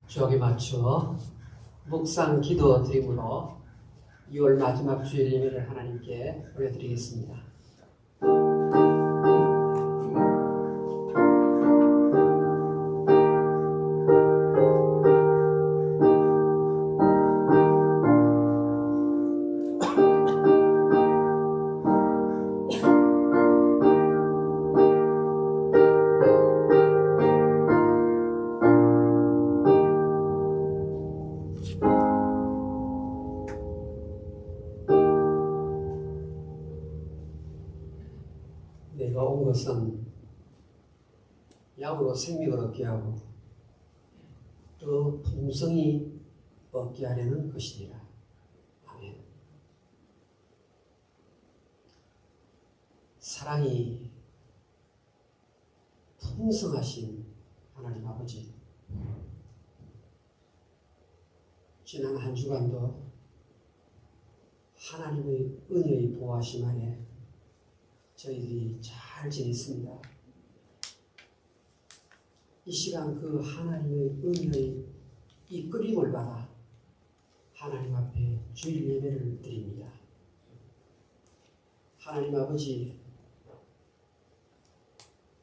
주역에 맞춰 묵상 기도 드림으로 2월 마지막 주일 예배를 하나님께 올려드리겠습니다. 내가 온 것은 양으로 생명을 얻게 하고 또 풍성히 얻게 하려는 것이니라. 아멘. 사랑이 풍성하신 하나님 아버지, 지난 한 주간도 하나님의 은혜의 보호하심 아래 저희들이 잘 지냈습니다. 이 시간 그 하나님의 은혜의 이끌림을 받아 하나님 앞에 주일 예배를 드립니다. 하나님 아버지,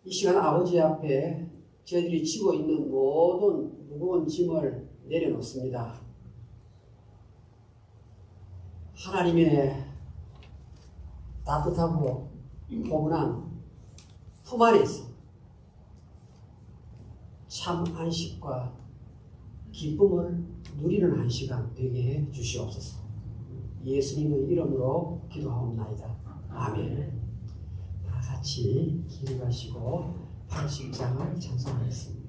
이 시간 아버지 앞에 저희들이 지고 있는 모든 무거운 짐을 내려놓습니다. 하나님의 따뜻하고 포근한 품 안에서 참 안식과 기쁨을 누리는 한 시간 되게 해 주시옵소서. 예수님의 이름으로 기도하옵나이다. 아멘. 다 같이 기도하시고 80장을 찬송하겠습니다.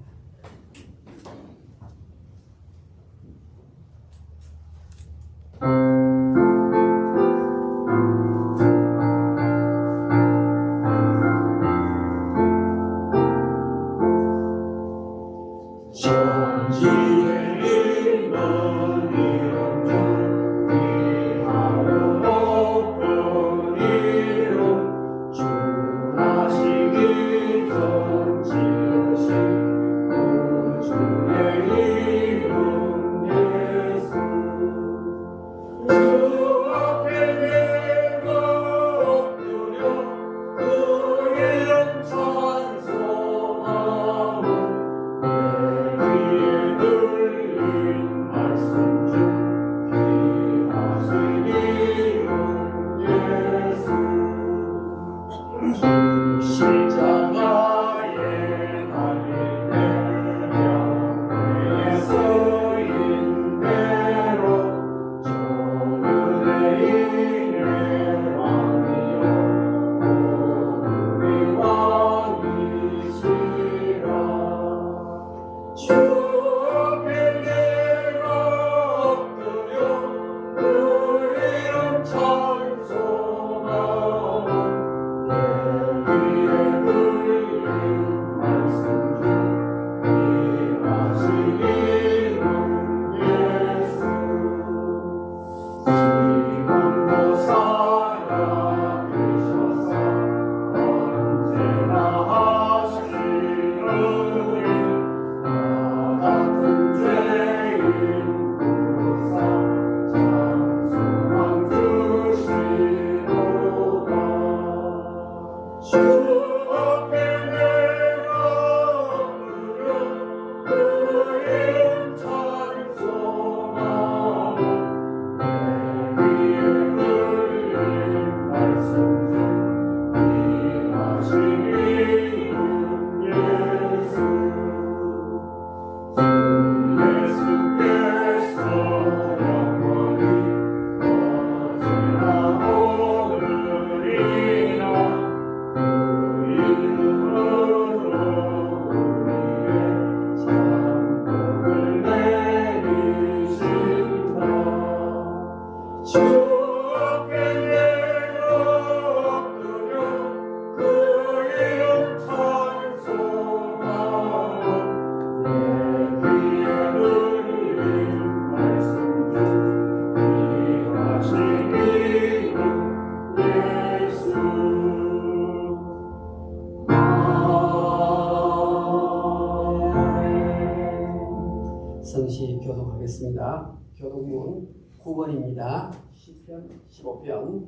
교독하겠습니다. 교독문 9번입니다. 시편 15편.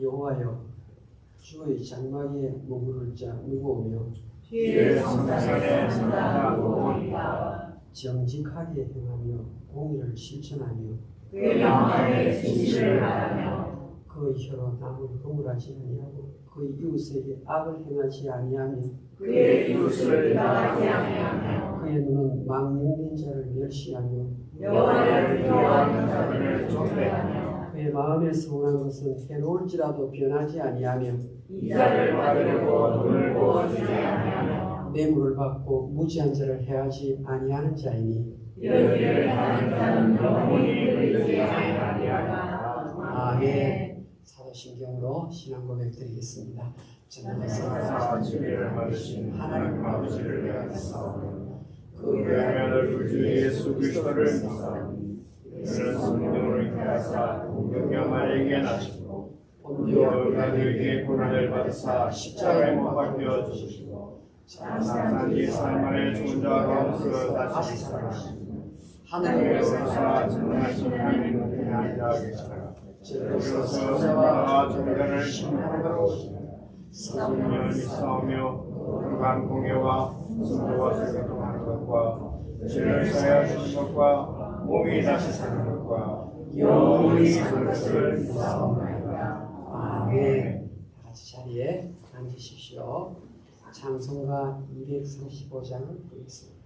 여호와여, 주의 장막에 머무를 자 누구오며 주의 성산에 서다 누구오리까. 정직하게 행하며 공의를 실천하며 그 영광의 진실을 말하며 그의 혀로 남을 허물하지 아니하고 그의 이웃에게 악을 행하지 아니하며 그의 이웃을 비방하지 아니하며 그의 눈은 망령된 자를 멸시하며 여호와를 두려워하는 자들을 경배하며 그의 마음에 서운한 것은 해놓을지라도 변하지 아니하며 이자를 받으려고 돈을 부어주지 아니하며 뇌물을 받고 무지한 자를 해하지 아니하는 자이니 이런 일을 하는 자는 영원히 그리지 아니하리라. 아멘. 사도신경으로 신앙 고백 드리겠습니다. 전능하사 진리를 받으신 하나님 아버지를 위하여 그 외면을 구주 예수 그리스도를 믿사오니 이는 성령을 통하사 동경야마에게 나시고 본디오 빌라도에게 고난을 받으사 십자가에 못 박혀 주시고 장사한 지 4일 만에 죽은 자 가운데서 다시 살아나시고 하늘에서 전능하신 하나님 우편에 앉아 계시다가 저로서 사자와 종자를 심판하러 오시며 성령을 믿사오며 거룩한 공예와 성도와 교통하는 것과 죄를 사하여 주신 것과 몸이 다시 사는 것과 영원히 사는 것을 믿사옵나이다. 아멘. 다 같이 자리에 앉으십시오. 찬송가 235장을 보겠습니다.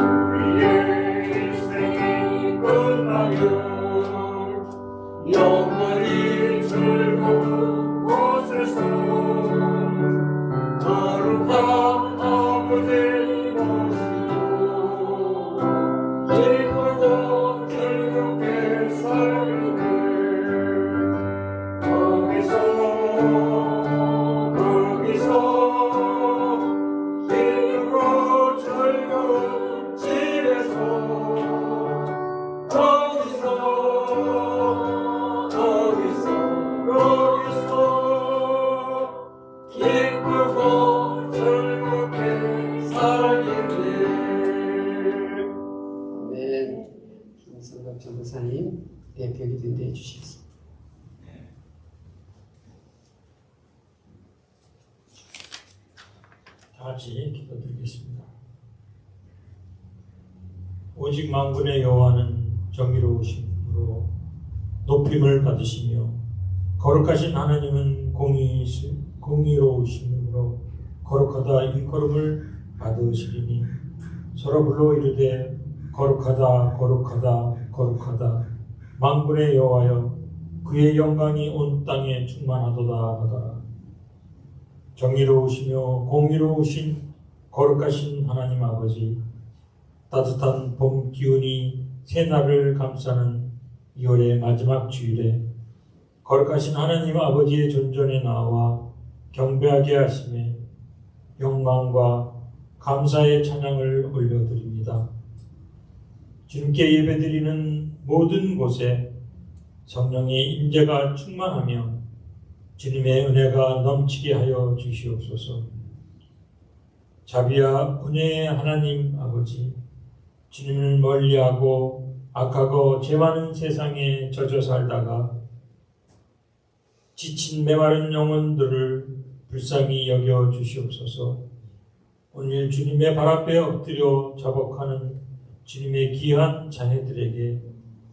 우리의 인생이 끝나면 다 같이 기도드리겠습니다. 오직 만군의 여호와는 정의로우심으로 높임을 받으시며 거룩하신 하나님은 공의로우심으로 거룩하다 일컬음을 받으시리니 서로 불러 이르되 거룩하다 거룩하다 거룩하다 만군의 여호와여 그의 영광이 온 땅에 충만하도다 하더라. 정의로우시며 공의로우신 거룩하신 하나님 아버지, 따뜻한 봄 기운이 새날을 감싸는 2월의 마지막 주일에 거룩하신 하나님 아버지의 존전에 나와 경배하게 하심에 영광과 감사의 찬양을 올려드립니다. 주님께 예배드리는 모든 곳에 성령의 임재가 충만하며 주님의 은혜가 넘치게 하여 주시옵소서. 자비와 은혜의 하나님 아버지, 주님을 멀리하고 악하고 죄 많은 세상에 젖어 살다가 지친 메마른 영혼들을 불쌍히 여겨 주시옵소서. 오늘 주님의 발 앞에 엎드려 자복하는 주님의 귀한 자녀들에게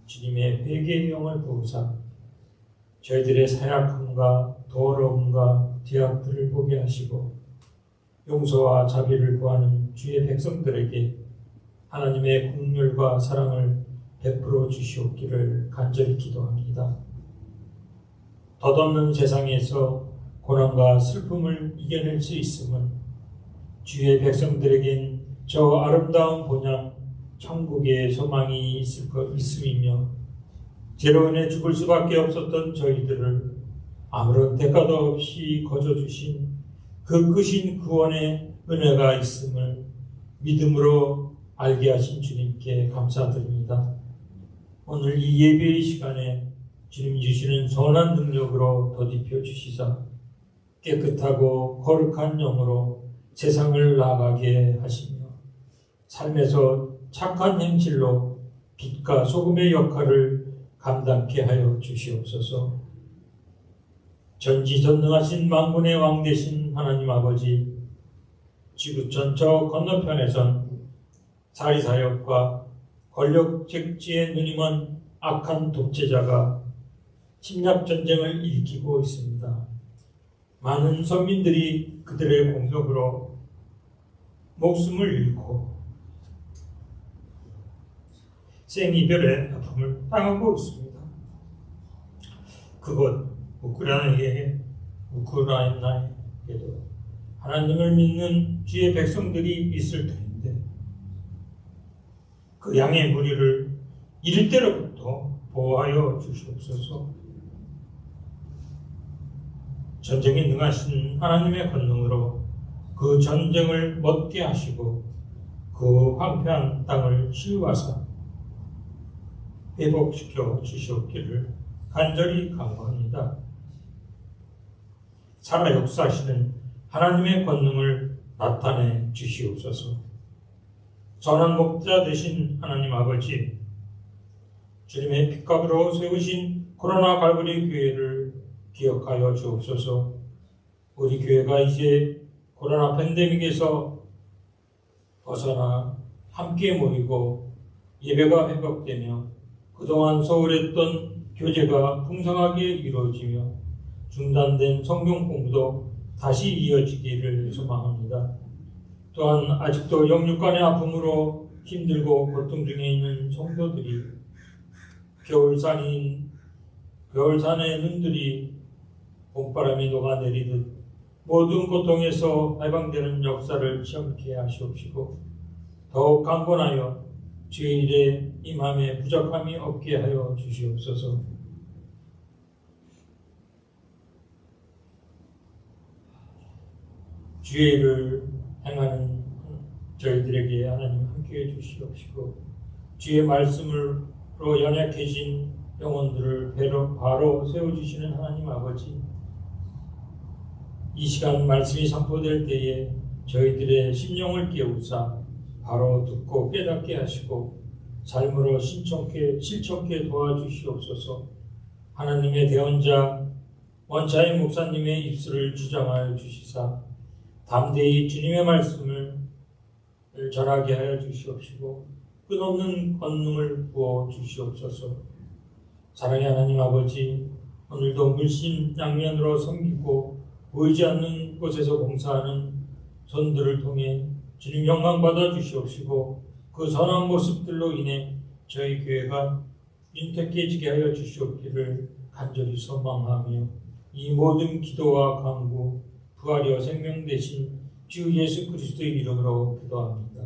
주님의 회개의 영을 부으사 저희들의 사약함과 더러움과 죄악들을 보게 하시고 용서와 자비를 구하는 주의 백성들에게 하나님의 긍휼과 사랑을 베풀어 주시옵기를 간절히 기도합니다. 덧없는 세상에서 고난과 슬픔을 이겨낼 수 있음은 주의 백성들에겐 저 아름다운 본향 천국의 소망이 있음이며 죄로 인해 죽을 수밖에 없었던 저희들을 아무런 대가도 없이 거저주신 그 크신 구원의 은혜가 있음을 믿음으로 알게 하신 주님께 감사드립니다. 오늘 이 예배의 시간에 주님 주시는 선한 능력으로 덧입혀 주시사 깨끗하고 거룩한 영으로 세상을 나아가게 하시며 삶에서 착한 행실로 빛과 소금의 역할을 감당케 하여 주시옵소서. 전지전능하신 만군의 왕 되신 하나님 아버지, 지구촌 저 건너편에선 사리사욕과 권력 책지에 눈이 먼 악한 독재자가 침략전쟁을 일으키고 있습니다. 많은 선민들이 그들의 공격으로 목숨을 잃고 생이별의 아픔을 당하고 있습니다. 그것 우크라이나에게도 하나님을 믿는 주의 백성들이 있을 텐데 그 양의 무리를 이를 때로부터 보호하여 주시옵소서. 전쟁에 능하신 하나님의 권능으로 그 전쟁을 멎게 하시고 그 황폐한 땅을 치유하사 회복시켜 주시옵기를 간절히 간구합니다. 살아 역사하시는 하나님의 권능을 나타내 주시옵소서. 전한 목자 되신 하나님 아버지, 주님의 핏값으로 세우신 코로나 갈보리 교회를 기억하여 주옵소서. 우리 교회가 이제 코로나 팬데믹에서 벗어나 함께 모이고 예배가 회복되며 그동안 소홀했던 교제가 풍성하게 이루어지며 중단된 성경 공부도 다시 이어지기를 소망합니다. 또한 아직도 영육간의 아픔으로 힘들고 고통 중에 있는 성도들이 겨울산의 눈들이 봄바람이 녹아내리듯 모든 고통에서 해방되는 역사를 체험케 하시옵시고 더욱 강건하여 주의 일에 임함에 부족함이 없게 하여 주시옵소서. 주의 일을 행하는 저희들에게 하나님 함께해 주시옵시고 주의 말씀으로 연약해진 영혼들을 바로 세워주시는 하나님 아버지, 이 시간 말씀이 선포될 때에 저희들의 심령을 깨우사 바로 듣고 깨닫게 하시고 삶으로 실천케 도와주시옵소서. 하나님의 대언자 원차의 목사님의 입술을 주장하여 주시사 담대히 주님의 말씀을 전하게 하여 주시옵시고 끝없는 권능을 부어 주시옵소서. 사랑의 하나님 아버지, 오늘도 물심양면으로 섬기고 보이지 않는 곳에서 봉사하는 손들을 통해 주님 영광 받아 주시옵시고 그 선한 모습들로 인해 저희 교회가 윤택해지게 하여 주시옵기를 간절히 소망하며 이 모든 기도와 간구 부활이여 생명 되신 주 예수 그리스도의 이름으로 기도합니다.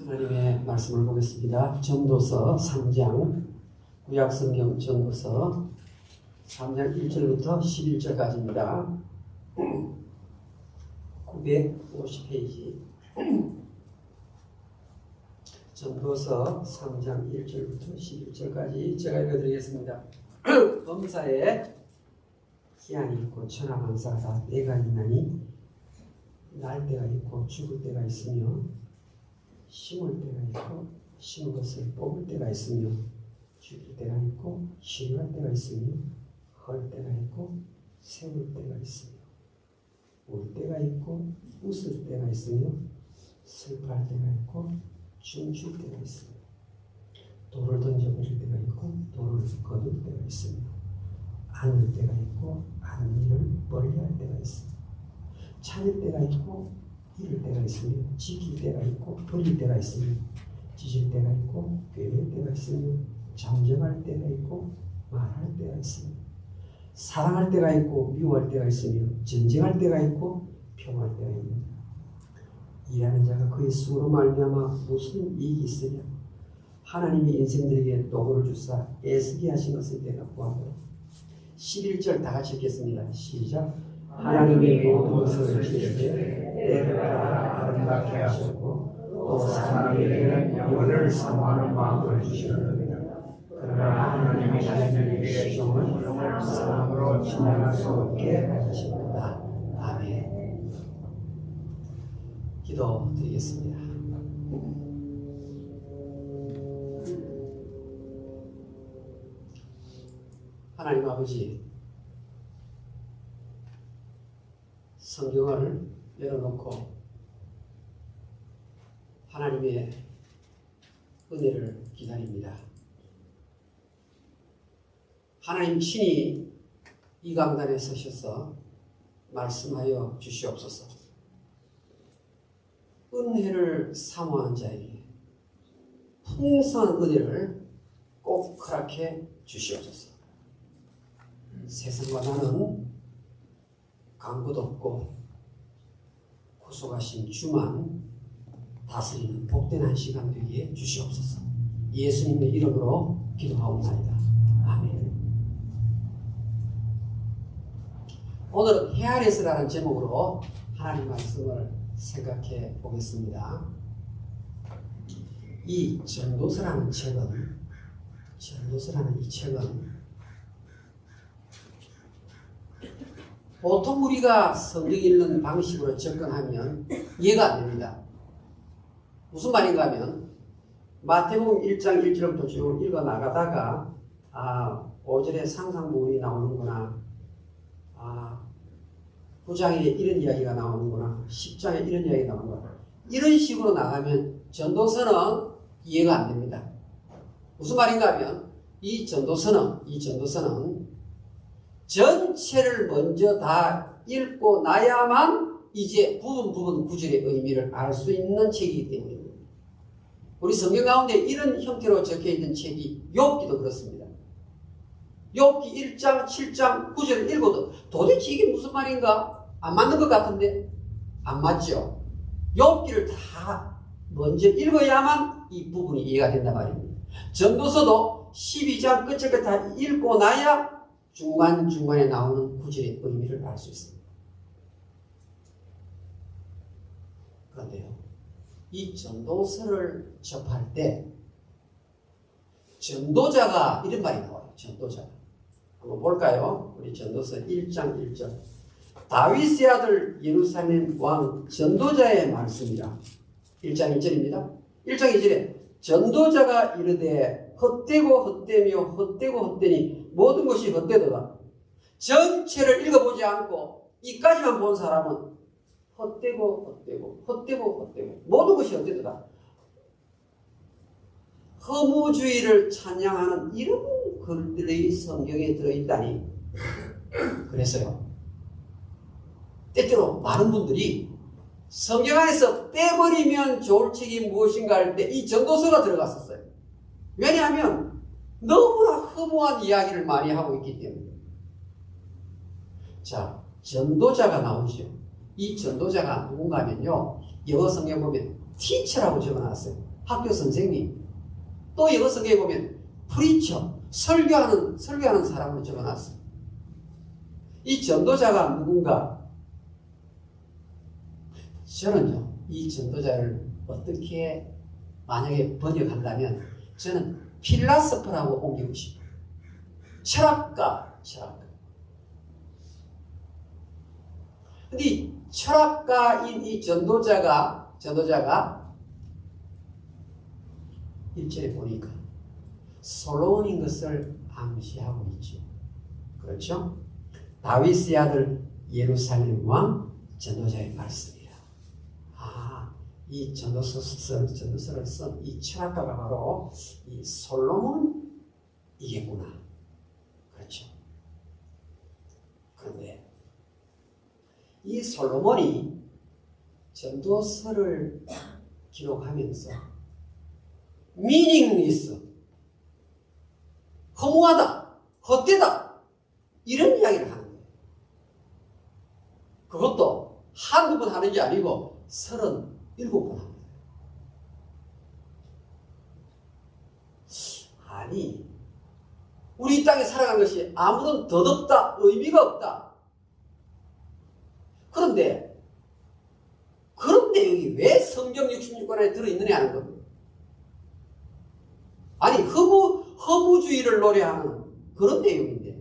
하나님의 말씀을 보겠습니다. 전도서 3장, 구약성경 전도서 3장 1절부터 11절까지입니다. 950페이지. 전도서 3장 1절부터 11절까지 제가 읽어드리겠습니다. 범사에 기한이 있고 천하만사가 다 때가 있나니 날 때가 있고 죽을 때가 있으며 심을 때가 있고 심은 것을 뽑을 때가 있으며 죽일 때가 있고 치유할 때가 있으며 헐 때가 있고 세울 때가 있으며 울 때가 있고 웃을 때가 있으며 슬퍼할 때가 있고 춤출 때가 있으며 돌을 던져버릴 때가 있고 돌을 거둘 때가 있으며 안을 때가 있고 아는 일을 멀리할 때가 있으며 참을 때가 있고 잃을 때가 있으며 지킬 때가 있고 버릴 때가 있으며 지질 때가 있고 꾀낼 때가 있으며 잠잠할 때가 있고 말할 때가 있으며 사랑할 때가 있고 미워할 때가 있으며 전쟁할 때가 있고 평화할 때가 있습니다. 일하는 자가 그의 수고로 말미암아 무슨 이익이 있으랴. 하나님이 인생들에게 도구를 주사 애쓰게 하신 것을 내가 보았노라. 11절 다 같이 읽겠습니다. 시작. 하나님이 모든 것을 지으시되 때를 따라 아름답게 하셨고 또 사람에게는 영혼을 사모하는 마음을 주시느니라. 그러나 하나님이 자신에게 시종을 사랑으로 진행할 수 없게 하십니다. 아멘. 기도드리겠습니다. 하나님 아버지, 성경을 열어놓고 하나님의 은혜를 기다립니다. 하나님 친히 이 강단에 서셔서 말씀하여 주시옵소서. 은혜를 사모하는 자에게 풍성한 은혜를 꼭 허락해 주시옵소서. 세상과 나는 강구도 없고 구속하신 주만 다스리는 복된 한 시간 되게 주시옵소서. 예수님의 이름으로 기도하옵나이다. 아멘. 오늘은 해 아래서라는 제목으로 하나님 말씀을 생각해 보겠습니다. 이 전도서라는 책은 보통 우리가 성경 읽는 방식으로 접근하면 이해가 안 됩니다. 무슨 말인가 하면 마태복음 1장 1절부터 쭉 읽어 나가다가 5절에 상상 부분이 나오는구나, 9장에 이런 이야기가 나오는구나, 10장에 이런 이야기가 나오는구나, 이런 식으로 나가면 전도서는 이해가 안 됩니다. 무슨 말인가 하면 이 전도서는 전체를 먼저 다 읽고 나야만 이제 부분 구절의 의미를 알 수 있는 책이기 때문입니다. 우리 성경 가운데 이런 형태로 적혀있는 책이 욥기도 그렇습니다. 욥기 1장, 7장, 9절을 읽어도 도대체 이게 무슨 말인가? 안 맞는 것 같은데? 안 맞죠? 욥기를 다 먼저 읽어야만 이 부분이 이해가 된단 말입니다. 전도서도 12장 끝까지 다 읽고 나야 중간중간에 나오는 구절의 의미를 알 수 있습니다. 그런데요, 이 전도서를 접할 때 전도자가 이런 말이 나와요. 전도자가. 한번 볼까요? 우리 전도서 1장 1절. 다윗의 아들 예루살렘 왕 전도자의 말씀이라. 1장 1절입니다. 1장 2절에 전도자가 이르되 헛되고 헛되며 헛되고 헛되니 모든 것이 헛되도다. 전체를 읽어보지 않고 이까지만 본 사람은 헛되고 헛되고 헛되고 헛되고 모든 것이 헛되도다. 허무주의를 찬양하는 이런 글들이 성경에 들어있다니. 그래서요, 때때로 많은 분들이 성경 안에서 빼버리면 좋을 책이 무엇인가 할 때 이 전도서가 들어갔었어요. 왜냐하면 너무나 허무한 이야기를 많이 하고 있기 때문에. 자, 전도자가 나오죠. 이 전도자가 누군가 하면요, 영어 성경 보면 teacher라고 적어놨어요. 학교 선생님. 또 영어 성경에 보면 preacher, 설교하는 사람으로 적어놨어요. 이 전도자가 누군가? 저는요, 이 전도자를 어떻게 만약에 번역한다면 저는 필라소퍼라고 옮기고 싶어요. 철학가. 근데 철학가인 이 전도자가 1절에 보니까 솔로몬인 것을 암시하고 있죠. 그렇죠? 다윗의 아들 예루살렘 왕 전도자의 말씀이라. 이 전도서를 쓴 이 철학가가 바로 이 솔로몬이겠구나. 그렇죠? 그런데 이 솔로몬이 전도서를 기록하면서 meaningless, 허무하다, 헛되다 이런 이야기를 하는 거예요. 그것도 한두 번 하는 게 아니고 37번 합니다. 아니, 우리 이 땅에 살아가는 것이 아무런 덧없다, 의미가 없다. 그런데 그런 내용이 왜 성경 66권 안에 들어있느냐 하는 겁니다. 아니, 허무주의를 노래하는 그런 내용인데.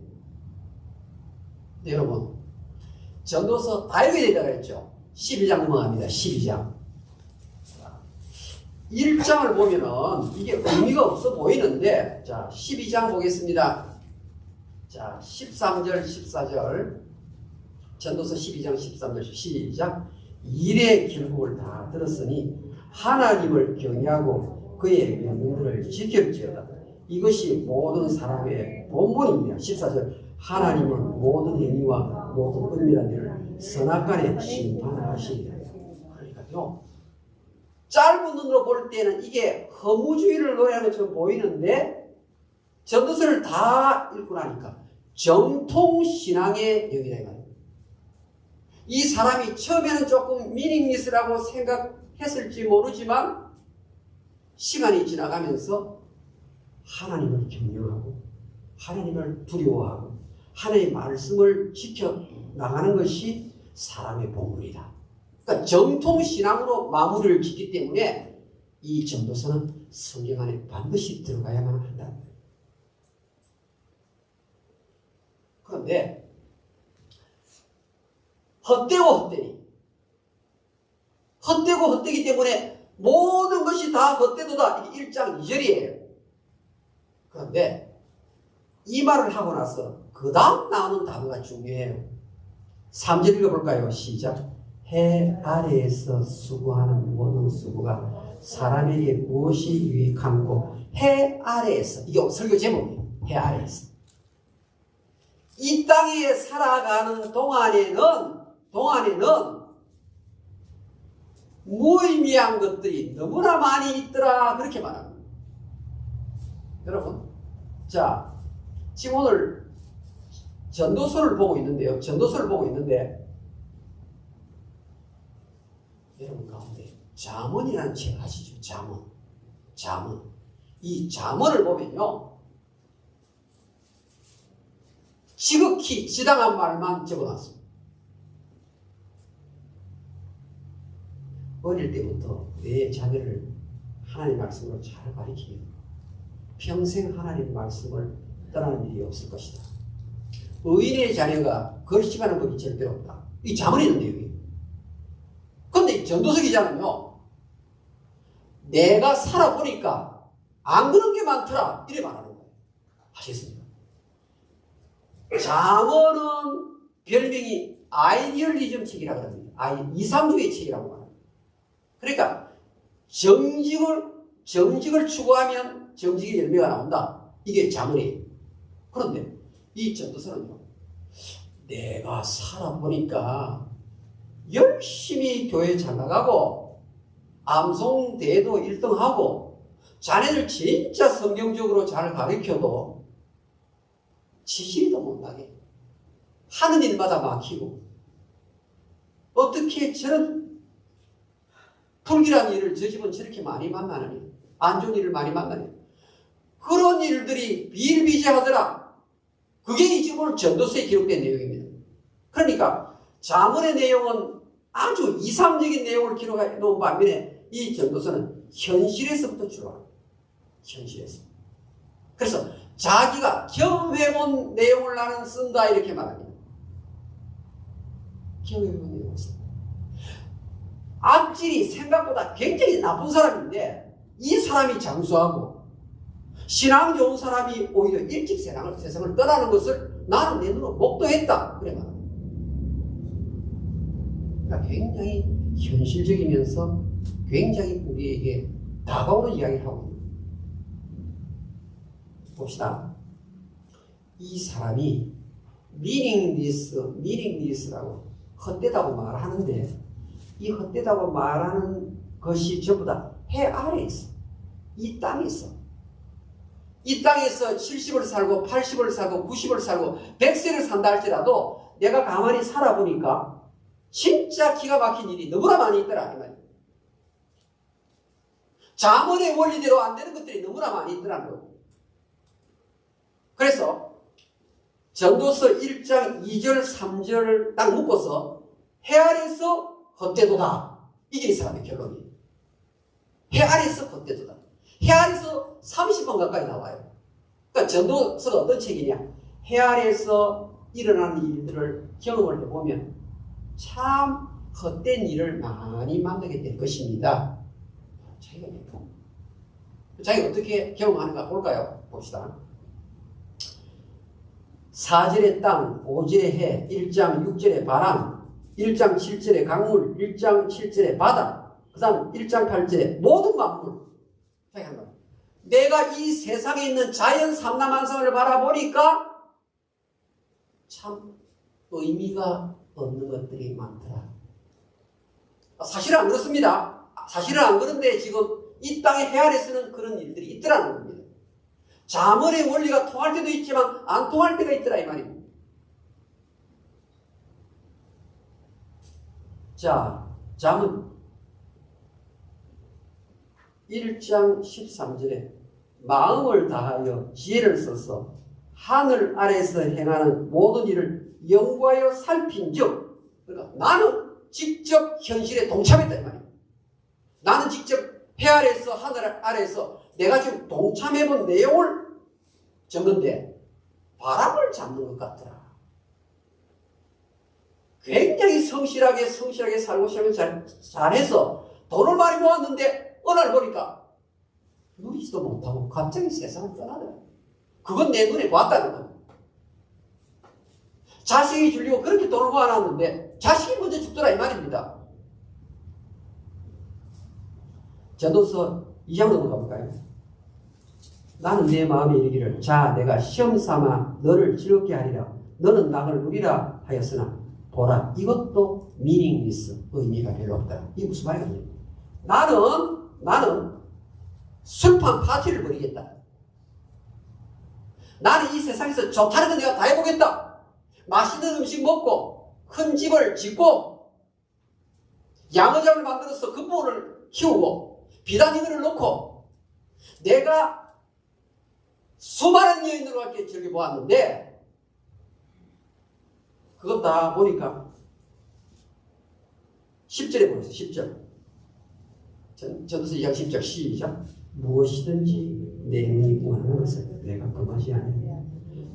네, 여러분, 전도서 다 읽어야 된다고 했죠. 12장 넘어갑니다. 12장. 1장을 보면은 이게 의미가 없어 보이는데, 자, 12장 보겠습니다. 자, 13절, 14절. 전도서 12장, 13절, 시작. 일의 결국을 다 들었으니 하나님을 경외하고 그의 명령들을 지킬지어다. 이것이 모든 사람의 본분입니다. 14절. 하나님은 모든 행위와 모든 은밀한 일을 선악간에 심판하시리라. 그러니까요, 짧은 눈으로 볼 때는 이게 허무주의를 노래하는 것처럼 보이는데 전도서를 다 읽고 나니까 정통신앙의 영이다 이 말이에요. 이 사람이 처음에는 조금 미닝리스라고 생각했을지 모르지만 시간이 지나가면서 하나님을 경외하고 하나님을 두려워하고 하나님의 말씀을 지켜나가는 것이 사람의 본분이다. 그러니까 정통신앙으로 마무리를 짓기 때문에 이 전도서는 성경 안에 반드시 들어가야만 한다. 그런데 헛되고 헛되니, 헛되고 헛되기 때문에 모든 것이 다 헛되도다. 이게 1장 2절이에요. 그런데 이 말을 하고 나서 그 다음 나오는 단어가 중요해요. 3절 읽어볼까요? 시작. 해 아래에서 수고하는 모든 수고가 사람에게 무엇이 유익한고. 해 아래에서, 이게 설교 제목이에요. 해 아래에서. 이 땅에 살아가는 동안에는 무의미한 것들이 너무나 많이 있더라. 그렇게 말합니다. 여러분, 자, 지금 오늘 전도서를 보고 있는데 여러분 가운데 잠언이라는 책 아시죠? 잠언. 이 잠언을 보면요, 지극히 지당한 말만 적어놨습니다. 어릴 때부터 내 자녀를 하나님의 말씀으로 잘 가르치면 평생 하나님의 말씀을 떠나는 일이 없을 것이다. 의인의 자녀가 거식하는 법이 절대 없다. 이 잠언에 있는 내용이에요. 그런데 전도서 기자는요, 내가 살아보니까 안 그런 게 많더라 이래 말하는 거예요. 아시겠습니까? 잠언은 별명이 아이디얼리즘 책이라고 합니다. 2, 3주의 책이라고 말합니다. 그러니까 정직을 추구하면 정직의 열매가 나온다. 이게 잠언이에요. 그런데 이 전도서는요, 내가 살아보니까 열심히 교회 잘 나가고 암송대회도 1등하고 자네들 진짜 성경적으로 잘 가르쳐도 지지리도 못나게 하는 일마다 막히고 어떻게 저런 불길한 일을 저 집은 저렇게 많이 만나느니 안 좋은 일을 많이 만나니 그런 일들이 비일비재하더라. 그게 이 지금 오늘 전도서에 기록된 내용입니다. 그러니까 잠언의 내용은 아주 이상적인 내용을 기록해 놓은 반면에 이 전도서는 현실에서부터 출발합니다. 현실에서. 그래서 자기가 경험해본 내용을 나는 쓴다 이렇게 말합니다. 경험해본 내용을 쓴다. 악질이 생각보다 굉장히 나쁜 사람인데 이 사람이 장수하고 신앙 좋은 사람이 오히려 일찍 세상을 떠나는 것을 나는 내 눈으로 목도했다. 그래 말합니다. 그러니까 굉장히 현실적이면서 굉장히 우리에게 다가오는 이야기를 하고 있습니다. 봅시다. 이 사람이 meaningless라고 헛되다고 말하는데 이 헛되다고 말하는 것이 전부 다 해 아래에 있어. 이 땅에 있어. 이 땅에서 70을 살고 80을 살고 90을 살고 100세를 산다 할지라도 내가 가만히 살아보니까 진짜 기가 막힌 일이 너무나 많이 있더라 이 말이에요. 잠언의 원리대로 안 되는 것들이 너무나 많이 있더라는 거고. 그래서 전도서 1장 2절 3절을 딱 묶어서 해 아래서 헛되도다. 이게 이 사람의 결론이에요. 해 아래서 헛되도다. 해 아래서 30번 가까이 나와요. 그러니까 전도서가 어떤 책이냐. 해 아래에서 일어나는 일들을 경험을 해보면 참 헛된 일을 많이 만나게 될 것입니다. 자기가 어떻게 경험하는가 볼까요? 봅시다. 4절의 땅, 5절의 해, 1장 6절의 바람, 1장 7절의 강물, 1장 7절의 바다, 그 다음 1장 8절의 모든 만물. 내가 이 세상에 있는 자연 삼라만상을 바라보니까 참 의미가 없는 것들이 많더라. 사실은 안 그렇습니다. 사실은 안 그런데 지금 이 땅의 해 아래서는 그런 일들이 있더라는 겁니다. 잠언의 원리가 통할 때도 있지만 안 통할 때가 있더라 이 말입니다. 자, 잠언 1장 13절에 마음을 다하여 지혜를 써서 하늘 아래에서 행하는 모든 일을 연구하여 살핀즉, 그러니까 나는 직접 현실에 동참했다 이 말입니다. 나는 직접 해 아래에서 하늘 아래에서 내가 지금 동참해본 내용을 적는데 바람을 잡는 것 같더라. 굉장히 성실하게 살고 잘해서 돈을 많이 모았는데 어느 날 보니까 누리지도 못하고 갑자기 세상을 떠나더라. 그건 내 눈에 보았다는 거야. 자식이 주려고 그렇게 돈을 모아놨는데 자식이 먼저 죽더라 이 말입니다. 전도서 2장 넘어가 볼까요? 나는 내 마음에 이르기를 자 내가 시험 삼아 너를 즐겁게 하리라 너는 낙을 누리라 하였으나 보라 이것도 meaningless 의미가 별로 없다. 이게 무슨 말이냐? 나는 술판 파티를 벌이겠다. 나는 이 세상에서 좋다는 건 내가 다 해보겠다. 맛있는 음식 먹고 큰 집을 짓고 양어장을 만들어서 금보를 키우고 비단이들을 놓고 내가 수많은 여인들과 함께 즐겨보았는데 그것 다 보니까 10절에 보세요. 10절 전도서 2장 10절 시작. 무엇이든지 내 눈이 원하는 것을 내가 금하지 아니하리라.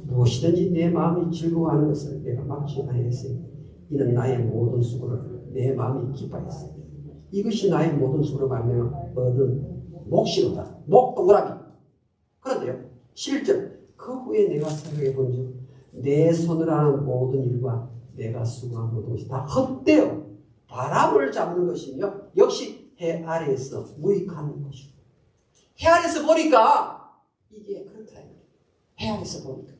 무엇이든지 내 마음이 즐거워하는 것을 내가 막지 아니하였으니 이는 나의 모든 수고를 내 마음이 기뻐했습니다. 이것이 나의 모든 수고로 말미암아 얻은 몫이로다. 목 동그라미. 그런데요 11절 그 후에 내가 생각해 본즉 내 손으로 하는 모든 일과 내가 수고한 모든 것이 다 헛되어 바람을 잡는 것이며 역시 해 아래에서 무익한 것이다. 해 아래에서 보니까 이게 그렇다. 해 아래에서 보니까.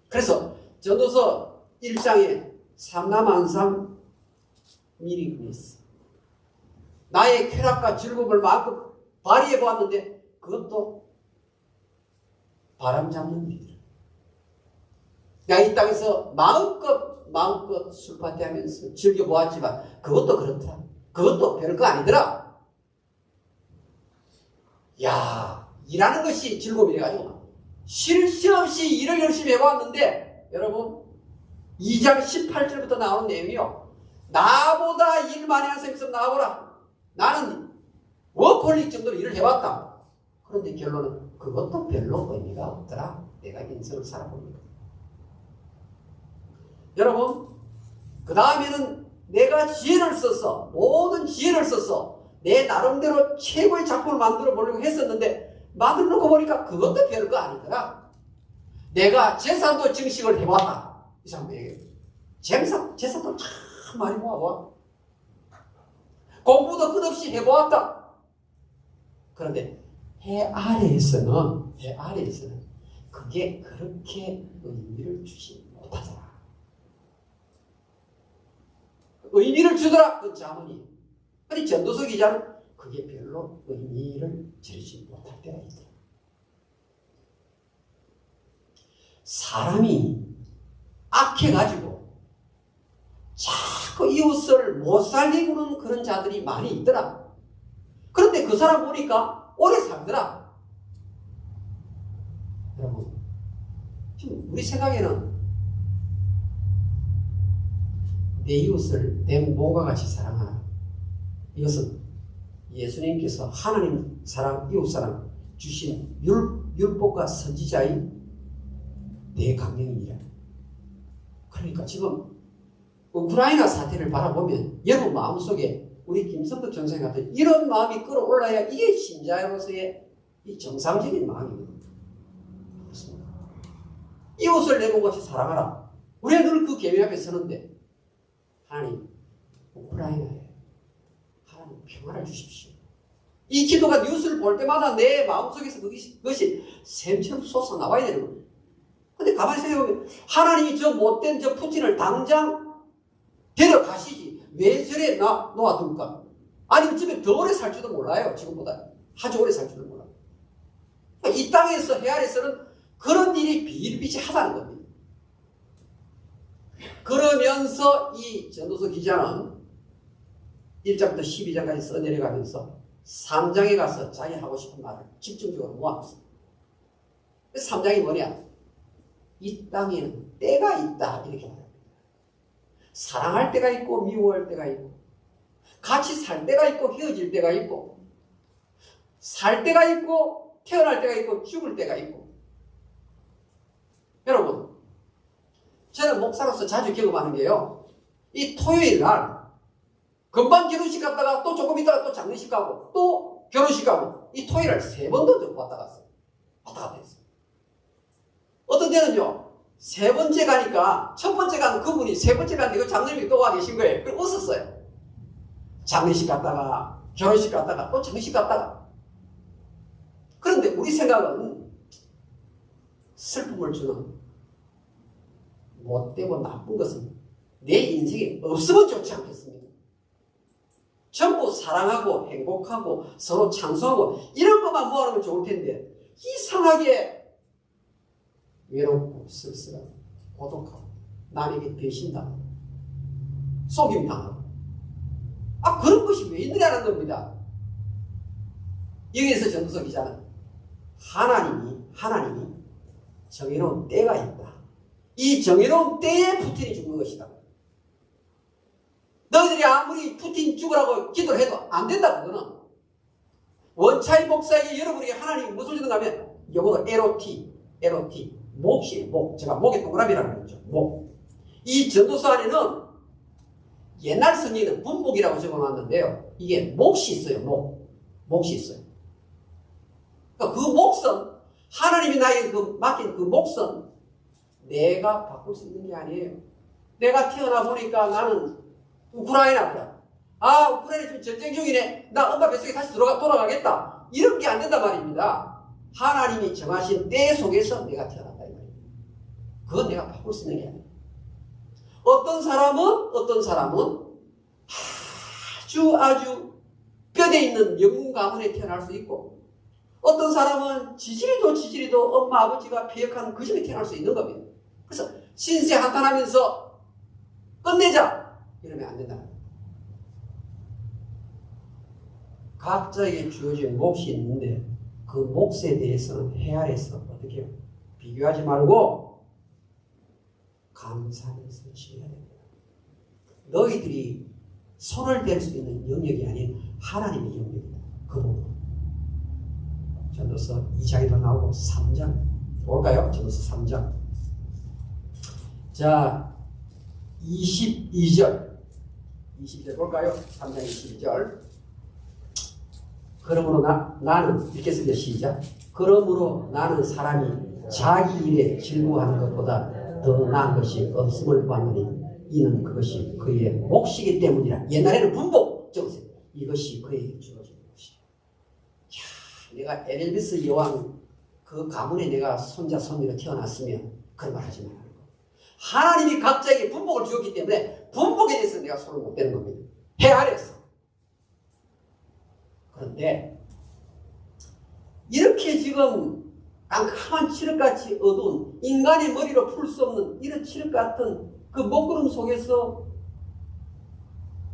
그래서 전도서 1장에 삼남한상 미리 그랬어. 나의 쾌락과 즐거움을 마음껏 발휘해 보았는데 그것도 바람 잡는 일이다. 내가 이 땅에서 마음껏 술 파티하면서 즐겨보았지만 그것도 그렇더라. 그것도 별거 아니더라. 야, 일하는 것이 즐거움이래가지고 쉴 새 없이 일을 열심히 해봤는데 여러분 2장 18절부터 나오는 내용이요. 나보다 일 많이 하는 사람이 있으면 나와보라. 나는 워커홀릭 정도로 일을 해봤다. 그런데 결론은 그것도 별로 의미가 없더라. 내가 인생을 살아보니까. 여러분 그 다음에는 내가 지혜를 써서 모든 지혜를 써서 내 나름대로 최고의 작품을 만들어 보려고 했었는데 만들어 놓고 보니까 그것도 별거 아니더라. 내가 재산도 증식을 해봤다. 이 사람 얘기해요. 재산도 참 많이 모아봐. 공부도 끝없이 해보았다. 그런데 해 아래에서는 그게 그렇게 의미를 주지 못하더라. 의미를 주더라. 그 자문이. 아니 전도서 기자는 그게 별로 의미를 주지 못할 때가 있다. 사람이 악해가지고 자꾸 이웃을 못 살리고는 그런 자들이 많이 있더라. 그런데 그 사람 보니까 오래 살더라. 여러분 지금 우리 생각에는 내 이웃을 내 몸과 같이 사랑하라. 이것은 예수님께서 하나님 사랑, 이웃 사랑 주신 율법과 선지자의 내 강령이니라. 그러니까 지금 우크라이나 사태를 바라보면 여러분 마음속에 우리 김성덕 전사님 같은 이런 마음이 끌어올라야 이게 신자로서의 이 정상적인 마음이거든요. 그렇습니다. 이웃을 내 몸과 같이 사랑하라. 우리가 늘 그 계명 앞에 서는데 하나님 우크라이나에 하나님 평화를 주십시오. 이 기도가 뉴스를 볼 때마다 내 마음속에서 그것이 샘처럼 솟아나와야 되는 거예요. 근데 가만히 생각해보면 하나님이 저 못된 저 푸틴을 당장 데려가시지 왜 저래 놓아둘까? 아니면 집에 더 오래 살지도 몰라요. 지금보다 아주 오래 살지도 몰라요. 이 땅에서 해 아래서는 그런 일이 비일비재하다는 겁니다. 그러면서 이 전도서 기자는 1장부터 12장까지 써내려가면서 3장에 가서 자기 하고 싶은 말을 집중적으로 모았습니다. 3장이 뭐냐? 이 땅에는 때가 있다 이렇게 말합니다. 사랑할 때가 있고 미워할 때가 있고 같이 살 때가 있고 헤어질 때가 있고 살 때가 있고 태어날 때가 있고 죽을 때가 있고. 여러분 저는 목사로서 자주 경험하는 게요. 이 토요일 날 금방 결혼식 갔다가 또 조금 있다가 또 장례식 가고 또 결혼식 가고 이 토요일 날 3번도 왔다 갔어요. 왔다 갔다 했어요. 어떤 데는요. 3번째 가니까 첫 번째 간 그분이 3번째 갔는데 그 장례식 또 와 계신 거예요. 그래서 웃었어요. 장례식 갔다가 결혼식 갔다가 또 장례식 갔다가. 그런데 우리 생각은 슬픔을 주는 못되고 나쁜 것은 내 인생에 없으면 좋지 않겠습니까? 전부 사랑하고 행복하고 서로 찬송하고 이런 것만 모아놓으면 좋을 텐데 이상하게 외롭고 쓸쓸하고 고독하고 남에게 배신당하고 속임당하고 그런 것이 왜 있느냐는 겁니다. 여기에서 전도서 기자는 하나님이 정해놓은 때가 있다. 이 정해놓은 때에 푸틴이 죽는 것이다. 너희들이 아무리 푸틴 죽으라고 기도를 해도 안 된다. 그거는 원차이 목사에게 여러분에게 하나님이 무엇을 주는가 하면 영어로 LOT 목이에요. 목. 제가 목의 동그라미라고 그랬죠. 목. 이 전도서 안에는 옛날 성경에는 분목이라고 적어놨는데요. 이게 몫이 있어요. 몫이 있어요. 그러니까 그 몫은 하나님이 나에게 맡긴 그 몫은 내가 바꿀 수 있는 게 아니에요. 내가 태어나 보니까 나는 우크라이나다. 우크라이나 지금 전쟁 중이네. 나 엄마 뱃속에 다시 돌아가겠다. 이런 게 안 된단 말입니다. 하나님이 정하신 때 속에서 내가 태어났다. 이 말이에요. 그건 내가 바꿀 수 있는 게 아니에요. 어떤 사람은 아주 뼈대 있는 영문 가문에 태어날 수 있고, 어떤 사람은 지지리도 엄마 아버지가 폐역한 그 집에 태어날 수 있는 겁니다. 그래서 신세 한탄하면서 끝내자 이러면 안 된다. 각자에게 주어진 몫이 있는데 그 몫에 대해서는 헤아려서 어떻게 해요? 비교하지 말고 감사하면서 지내야 됩니다. 너희들이 손을 댈 수 있는 영역이 아닌 하나님의 영역이다. 그 부분. 전도서 2장에도 나오고 3장 볼까요? 전도서 3장. 자, 22절 볼까요? 3장 22절. 그러므로 나는 읽겠습니다. 시작. 그러므로 나는 사람이 자기 일에 즐거워하는 것보다 더 나은 것이 없음을 봤느니 이는 그것이 그의 몫이기 때문이라. 옛날에는 분복 적으세요. 이것이 그에게 주어진 것이야. 내가 엘비스 여왕 그 가문에 내가 손자손녀로 태어났으면 그런 말 하지 말라는 거. 하나님이 각자에게 분복을 주었기 때문에 분복에 대해서 내가 손을 못 대는 겁니다. 헤아렸어. 그런데 이렇게 지금 깜깜한 칠흑같이 어두운 인간의 머리로 풀 수 없는 이런 칠흑 같은 그 먹구름 속에서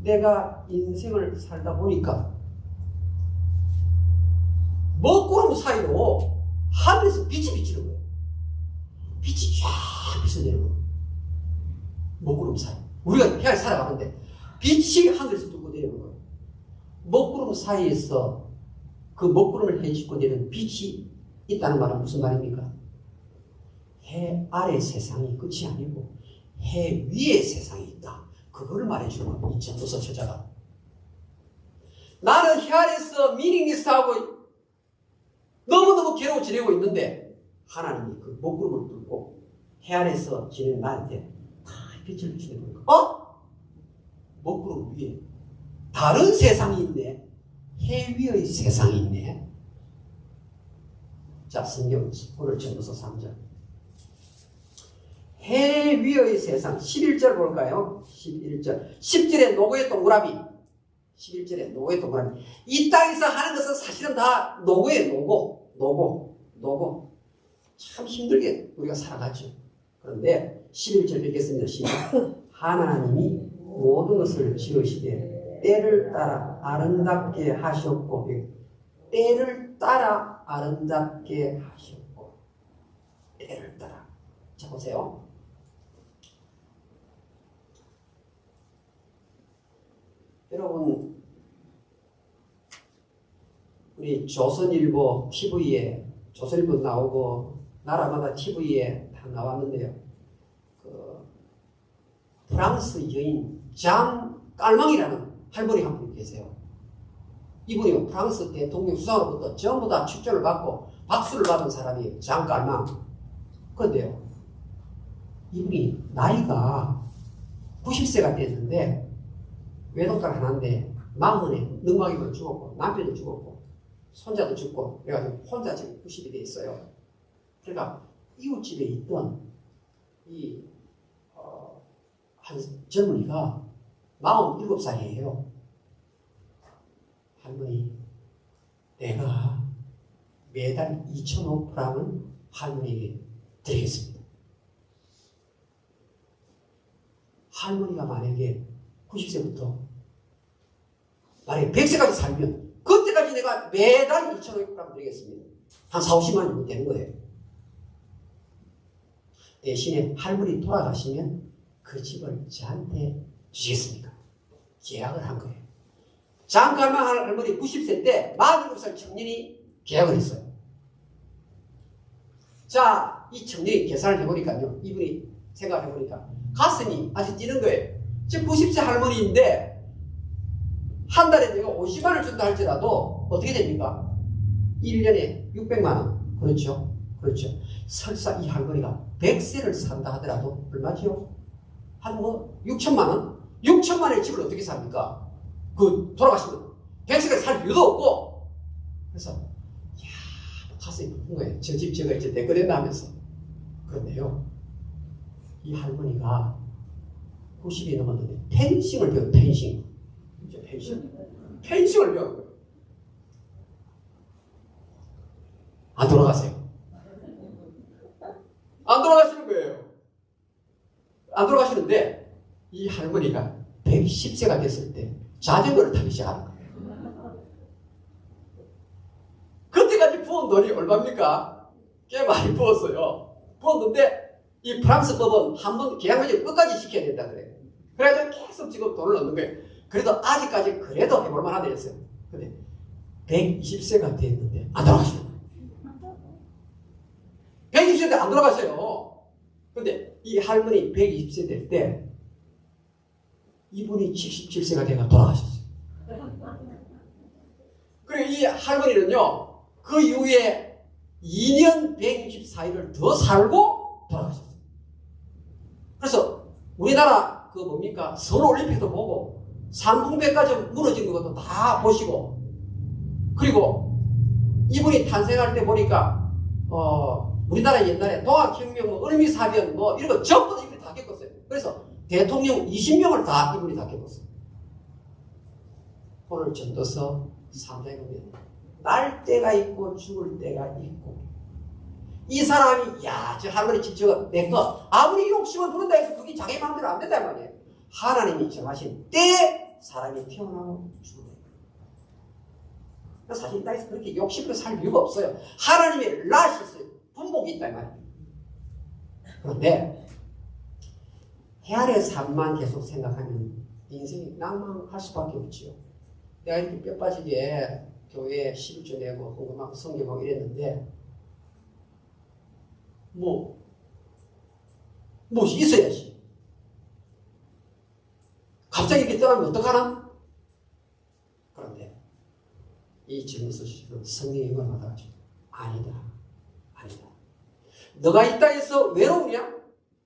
내가 인생을 살다 보니까 먹구름 사이로 하늘에서 빛이 비치는 거예요. 빛이 쫙 비춰지는 거예요. 먹구름 사이. 우리가 해안에 살아가는데 빛이 하늘에서 뚫고 내려오는 거예요. 먹구름 사이에서 그 먹구름을 헤집고 내리는 빛이 있다는 말은 무슨 말입니까? 해 아래 세상이 끝이 아니고 해 위에 세상이 있다. 그걸 말해주는 겁니다. 이 전도서 저자가. 나는 해 아래에서 미닝리스트하고 너무너무 괴로워 지내고 있는데 하나님이 그 먹구름을 뚫고 해 아래에서 지내는 나한테 다 빛을 비추는 거예요. 먹구름 위에 다른 세상이 있네. 해 위의 세상이 있네. 자, 성경 오늘 전도서 3장. 해 위의 세상 11절 볼까요? 11절. 10절에 노고의 동그라미. 11절에 노고의 동그라미. 이 땅에서 하는 것은 사실은 다 노고예요. 노고. 참 힘들게 우리가 살아갔죠. 그런데 11절 읽겠습니다. 시작. 하나님이 모든 것을 지으시되 때를 따라 아름답게 하셨고, 때를 따라 아름답게 하셨고, 때를 따라. 자, 보세요. 여러분, 우리 조선일보 TV에, 조선일보 나오고, 나라마다 TV에 다 나왔는데요. 프랑스 여인 장 깔망이라는 할머니 한 분이 계세요. 이분이 프랑스 대통령 수상으로부터 전부 다 축전을 받고 박수를 받은 사람이에요. 장 깔망. 그런데요, 이분이 나이가 90세가 됐는데 외동딸 하나인데 40에 능마기만 죽었고 남편도 죽었고 손자도 죽고 그래가지고 혼자 지금 90이 돼 있어요. 그러니까 이웃집에 있던 한 젊은이가 47살이에요. 할머니, 내가 매달 2,500프랑을 할머니에게 드리겠습니다. 할머니가 만약에 90세부터 만약에 100세까지 살면 그때까지 내가 매달 2,500프랑 드리겠습니다. 한 40~50만이면 되는 거예요. 대신에 할머니 돌아가시면 그 집을 저한테 주시겠습니까? 계약을 한 거예요. 장갈망 할머니 90세 때 47살 청년이 계약을 했어요. 자, 이 청년이 계산을 해보니까요. 이분이 생각을 해보니까 가슴이 아주 뛰는 거예요. 지금 90세 할머니인데 한 달에 내가 50만 원을 준다 할지라도 어떻게 됩니까? 1년에 600만 원. 그렇죠? 그렇죠. 설사 이 할머니가 100세를 산다 하더라도 얼마죠? 한 뭐 6천만 원? 6천만 원의 집을 어떻게 삽니까? 그 돌아가시면 100세를 살 이유도 없고. 그래서 가슴이 부푼 거예요. 저 집 제가 이제 내 거 된다 하면서. 그런데요, 이 할머니가 90이 넘었는데 펜싱을 배워요. 펜싱. 펜싱을 배워요. 안 돌아가세요. 안 돌아가시는 거예요. 안 돌아가시는데 이 할머니가 110세가 됐을 때 자전거를 타기 시작하는 거예요. 그때까지 부은 돈이 얼마입니까? 꽤 많이 부었어요. 부었는데 이 프랑스 법은 한번 계약을 끝까지 시켜야 된다 그래요. 그래가지고 계속 지금 돈을 넣는 거예요. 그래도 아직까지 그래도 해볼 만하다 했어요. 근데 120세가 됐는데 안 돌아가시는 거예요. 120세 때 안 돌아가셔요. 근데 이 할머니 120세 될 때 이분이 77세가 돼가 돌아가셨어요. 그리고 이 할머니는요, 그 이후에 2년 164일을 더 살고 돌아가셨어요. 그래서 우리나라 그 뭡니까? 서울올림픽도 보고 상풍백화점 무너진 것도 다 보시고, 그리고 이분이 탄생할 때 보니까 우리나라 옛날에 동학혁명, 뭐 을미사변 뭐 이런 거 전부 다 이분이 다 겪었어요. 그래서 대통령 20명을 다 이분이 다 겪었어요. 오늘 전도서 3장에 보면 날 때가 있고 죽을 때가 있고, 이 사람이 저 할머니 집 저거 내 거 아무리 욕심을 부른다 해서 그게 자기 마음대로 안 된단 말이에요. 하나님이 정하신 때에 사람이 태어나고 죽어요. 사실 이 땅에서 그렇게 욕심으로 살 이유가 없어요. 하나님의 라시스 분복이 있단 말이에요. 그런데 해아래 삶만 계속 생각하면 인생이 낭망할 수밖에 없지요. 내가 이렇게 뼈 빠지게 교회에 11조 내고 헌금하고 성경하고 이랬는데 무엇이 있어야지. 갑자기 이렇게 떠나면 어떡하나? 그런데 이 전도서 성경의 걸 받아가지고 아니다. 너가 이 땅에서 외로우냐?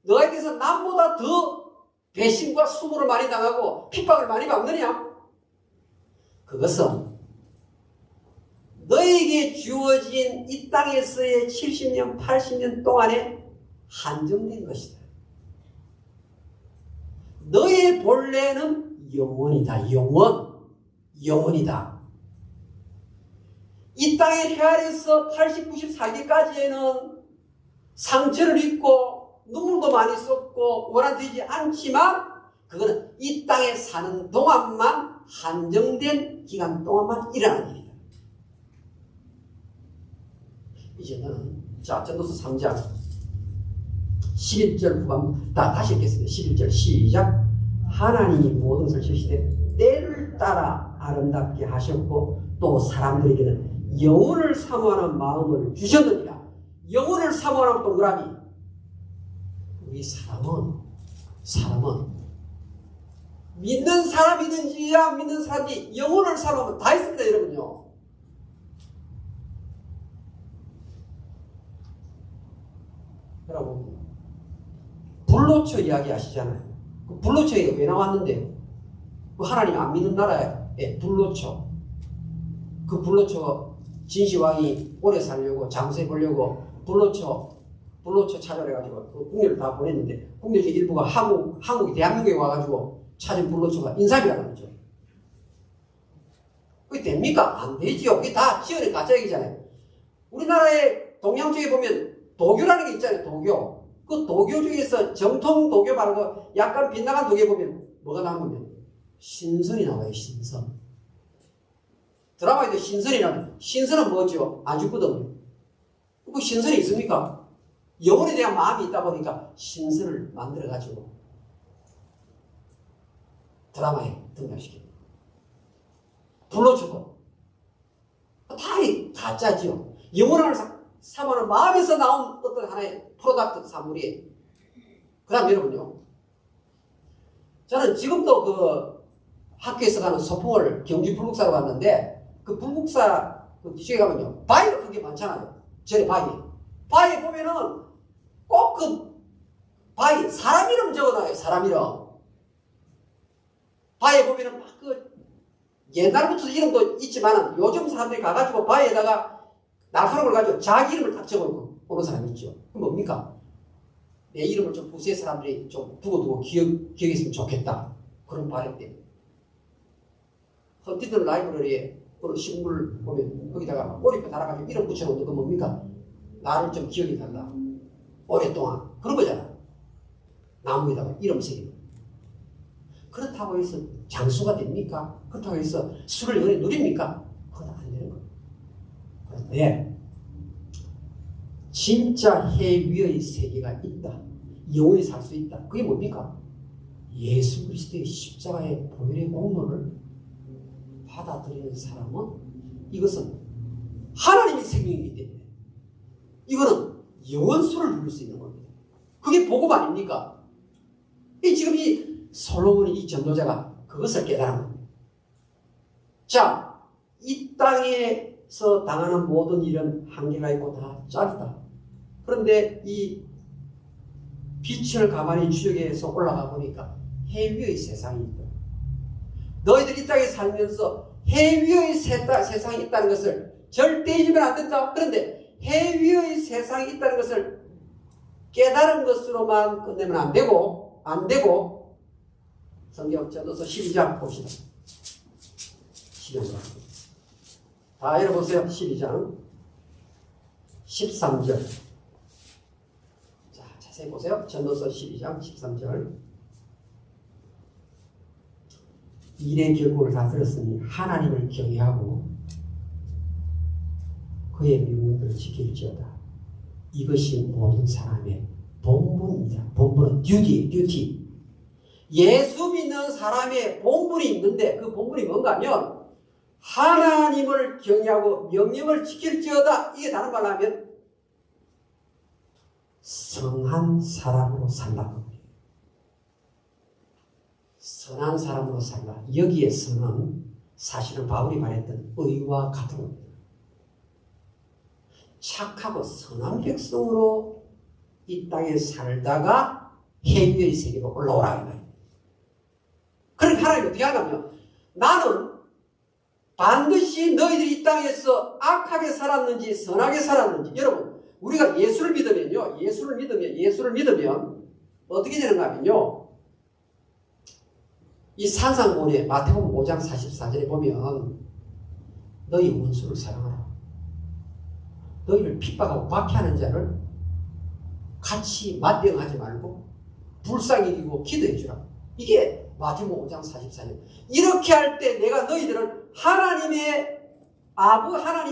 너가 이 땅에서 남보다 더 배신과 수모를 많이 당하고 핍박을 많이 받느냐? 그것은 너에게 주어진 이 땅에서의 70년, 80년 동안에 한정된 것이다. 너의 본래는 영원이다. 영원이다. 이 땅의 헤아려서 80, 90 살기까지에는 상처를 입고 눈물도 많이 쏟고 원한되지 않지만 그거는 이 땅에 사는 동안만, 한정된 기간 동안만 일어나는 일이다. 이제는 전도서 3장 11절 후반 다시 읽겠습니다. 11절 시작. 하나님이 모든 것을 지으시되 때를 따라 아름답게 하셨고 또 사람들에게는 영혼을 사모하는 마음을 주셨느니라. 영혼을 사모하는 동그라미. 우리 사람은 믿는 사람이든지 안 믿는 사람이 영혼을 사모하면 다 있습니다, 여러분요. 여러분, 불로초 이야기 아시잖아요. 그 불로초 이야기가 왜 나왔는데요? 그 하나님 안 믿는 나라에 불로초. 그 불로초 진시황이 오래 살려고 장수해 보려고 불로초 찾아내가지고 그 궁녀를 다 보냈는데 궁녀 중 일부가 한국이 대한민국에 와가지고 찾은 불로초가 인삼이라는 거죠. 그게 됩니까? 안 되지요. 그게 다 지어낸 가짜 얘기잖아요. 우리나라의 동양 쪽에 보면 도교라는 게 있잖아요. 도교. 그 도교 중에서 정통 도교 말고 약간 빗나간 도교에 보면 뭐가 나오면 신선이 나와요. 신선. 드라마에도 신선이 나와요. 신선은 뭐죠? 안 죽거든요. 그 신선이 있습니까? 영혼에 대한 마음이 있다 보니까 신선을 만들어가지고 드라마에 등장시킵니다. 불러줘도 다 가짜지요. 영원한 사모는 마음에서 나온 어떤 하나의 프로덕트 산물이에요. 그 다음 여러분요, 저는 지금도 그 학교에서 가는 소풍을 경주 불국사로 갔는데 그 불국사 그 뒤쪽에 가면요 바위가 큰 게 많잖아요. 절에 바위 보면은 꼭 그 바위 사람 이름 적어놔요. 사람 이름. 바위에 보면은 막 그 옛날부터 이름도 있지만 요즘 사람들이 가가지고 바위에다가 날카로움을 가지고 자기 이름을 딱 적어놓고 오는 사람이 있죠. 그럼 뭡니까? 내 이름을 좀 부수의 사람들이 좀 두고두고 기억했으면 좋겠다. 그런 바람 때문에. 헌티든 라이브러리에 어느 식물 보면 거기다가 꼬리표 달아가지고 이름 붙여놓는 건 뭡니까? 나를 좀 기억해 달라. 오랫동안. 그런 거잖아. 나무에다가 이름 새기는. 그렇다고 해서 장수가 됩니까? 그렇다고 해서 술을 영원히 누립니까? 그건 안 되는 거예요. 그런데 진짜 해 위의 세계가 있다. 영원히 살 수 있다. 그게 뭡니까? 예수 그리스도의 십자가의 보혈의 공로를 받아들이는 사람은 이것은 하나님의 생명이기 때문에 이거는 영원수를 누릴 수 있는 겁니다. 그게 복음 아닙니까? 지금 이 솔로몬이 이 전도자가 그것을 깨달은 겁니다. 자, 이 땅에서 당하는 모든 일은 한계가 있고 다 짧다. 그런데 이 빛을 가만히 추적해서 올라가 보니까 해 위의 세상이 있다. 너희들 이 땅에 살면서 해 위의 세상이 있다는 것을 절대 잊으면 안 된다. 그런데 해 위의 세상이 있다는 것을 깨달은 것으로만 끝내면 안 되고 성경 전도서 12장 봅시다. 12장. 다 읽어보세요. 12장 13절. 자, 자세히 보세요. 전도서 12장 13절. 일의 결국을 다 들었으니 하나님을 경외하고 그의 명령들을 지킬지어다. 이것이 모든 사람의 본분이다. 본분은 듀티. 예수 믿는 사람의 본분이 있는데 그 본분이 뭔가 하면 하나님을 경외하고 명령을 지킬지어다. 이게 다른 말로 하면 선한 사람으로 산다. 선한 사람으로 산다. 여기에 선은 사실은 바울이 말했던 의와 같은 겁니다. 착하고 선한 백성으로 이 땅에 살다가 해위의 세계로 올라오라 이 말입니다. 그러니까 하나님이 어떻게 하냐면 나는 반드시 너희들이 이 땅에서 악하게 살았는지 선하게 살았는지 여러분 우리가 예수를 믿으면요 예수를 믿으면 어떻게 되는가 하면요 이 산상본에 마태복음 5장 44절에 보면 너희 원수를 사랑하라. 너희를 핍박하고 박해하는 자를 같이 맞대응하지 말고 불쌍히 여기고 기도해 주라. 이게 마태복음 5장 44절. 이렇게 할 때 내가 너희들을 하나님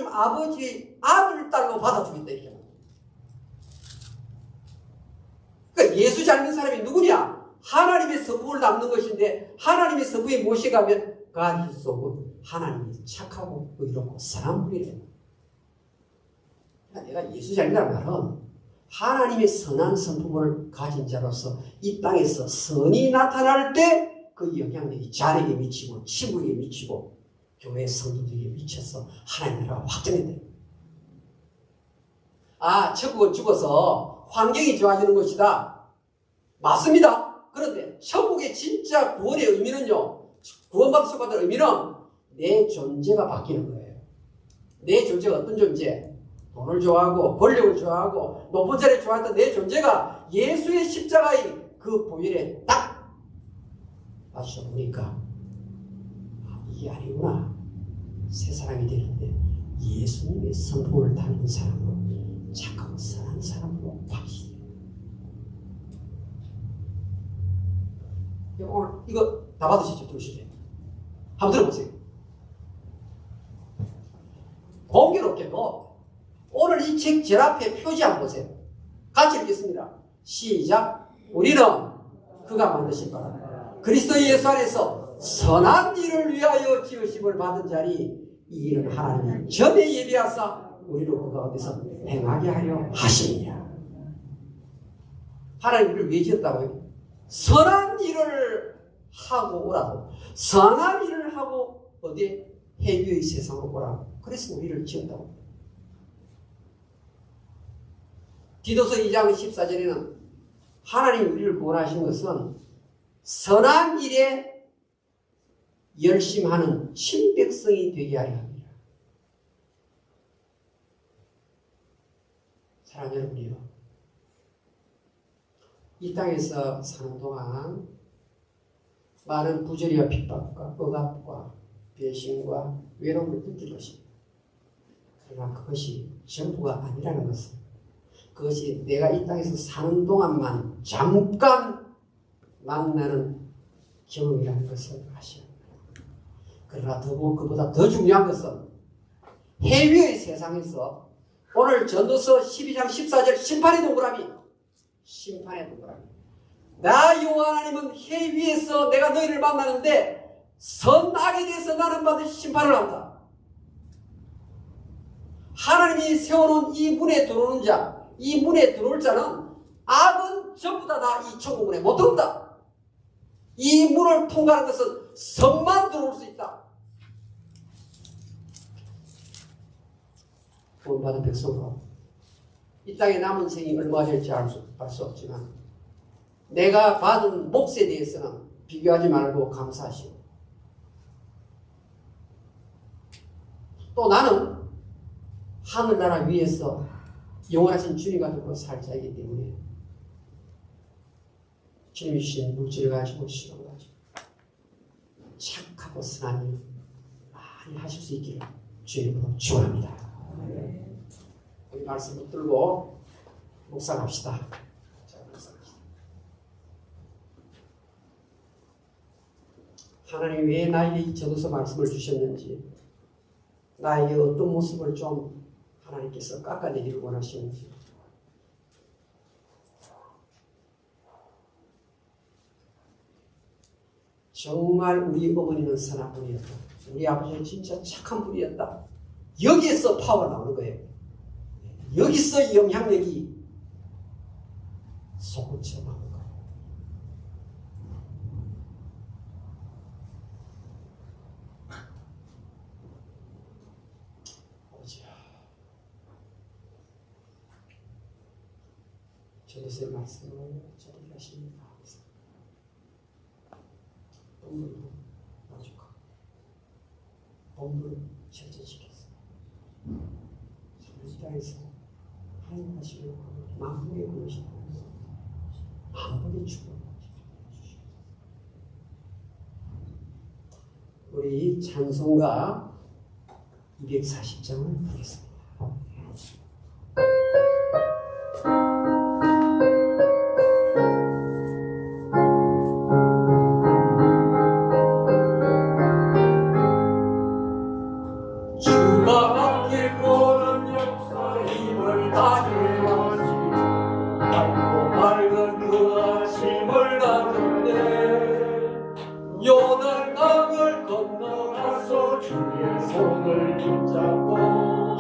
아버지의 아들 딸로 받아주겠다 이렇게 합니다. 그러니까 예수 잘 믿는 사람이 누구냐? 하나님의 선부를 담는 것인데 하나님의 선부에 모셔가면 God is so good. 하나님이 착하고 의롭고 선한 분이래요. 그러니까 내가 예수 잘 믿는다는 말은 하나님의 선한 성품을 가진 자로서 이 땅에서 선이 나타날 때 그 영향력이 자녀에게 미치고 친구에게 미치고 교회 성도들에게 미쳐서 하나님 나라가 확장된다. 천국은 죽어서 환경이 좋아지는 것이다. 맞습니다. 그런데 천국의 진짜 구원의 의미는요. 구원받을 수받을 의미는 내 존재가 바뀌는 거예요. 내 존재가 어떤 존재? 돈을 좋아하고 권력을 좋아하고 높은 자리를 좋아했던 내 존재가 예수의 십자가의 그 보혈에 딱 맞춰보니까 이게 아니구나. 새 사람이 되는데 예수님의 성품을 닮은 사람으로 착하고 선한 사람으로 바뀌어요. 오늘 이거 다 받으시죠? 들으시죠? 한번 들어보세요. 공교롭게도 오늘 이 책 제 앞에 표지 한번 보세요. 같이 읽겠습니다. 시작. 우리는 그가 만드신 바라 그리스도 예수 안에서 선한 일을 위하여 지으심을 받은 자리 이 일은 하나님이 전에 예비하사 우리를 그 가운데서 행하게 하려 하시느냐. 하나님 우리를 왜 지었다고요? 선한 일을 하고 오라고. 선한 일을 하고 어디에? 해위의 세상으로 오라고. 그래서 우리를 지었다고. 디도서 2장 14절에는 하나님 우리를 구원하신 것은 선한 일에 열심하는 친백성이 되게 하려 합니다. 사랑하는 여러분이요, 이 땅에서 사는 동안 많은 부조리와 핍박과 억압과 배신과 외로움을 느낄 것입니다. 그러나 그것이 전부가 아니라는 것은, 그것이 내가 이 땅에서 사는 동안만 잠깐 만나는 경험이라는 것을 아셔야 합니다. 그러나 그보다 더 중요한 것은 해위의 세상에서 오늘 전도서 12장 14절 심판의 동그라미, 심판의 동그라미. 나 여호와 하나님은 해위에서 내가 너희를 만나는데 선악에 대해서 나는 반드시 심판을 한다. 하나님이 세워놓은 이 문에 들어오는 자, 이 문에 들어올 자는 악은 전부 다 이 천국 문에 못 들어온다. 이 문을 통과하는 것은 선만 들어올 수 있다. 구원받은 백성과 이 땅에 남은 생이 얼마나 될지 알 수 없지만 내가 받은 몫에 대해서는 비교하지 말고 감사하시오. 또 나는 하늘나라 위에서 영원하신 주님과 두고 살 자이기 때문에 주님이 주신 물질을 가지고 시간을 가지고 착하고 선한 일 많이 하실 수 있기를 주님으로 축원합니다. 우리 말씀 붙들고 묵상합시다. 자, 묵상합시다. 하나님 왜 나에게 이 전도서 말씀을 주셨는지, 나에게 어떤 모습을 좀 하나님께서 깎아내기를 원하시는지, 정말 우리 어머니는 선한 분이었다. 우리 아버지는 진짜 착한 분이었다. 여기에서 파워가 나오는 거예요. 여기서 영향력이 솟구쳐 나오는 거예요. 아버지야, 전도서의 말씀을 저들이 하십니다. 본문으로 만족하고 본문을 실천시켰습니다. 이 땅에서 하나님 하시는 만국의 구원이시다. 만국의 축복을 주시옵소서. 우리 찬송가 240장을 보겠습니다. 요단강을 건너가서 주의 손을 붙잡고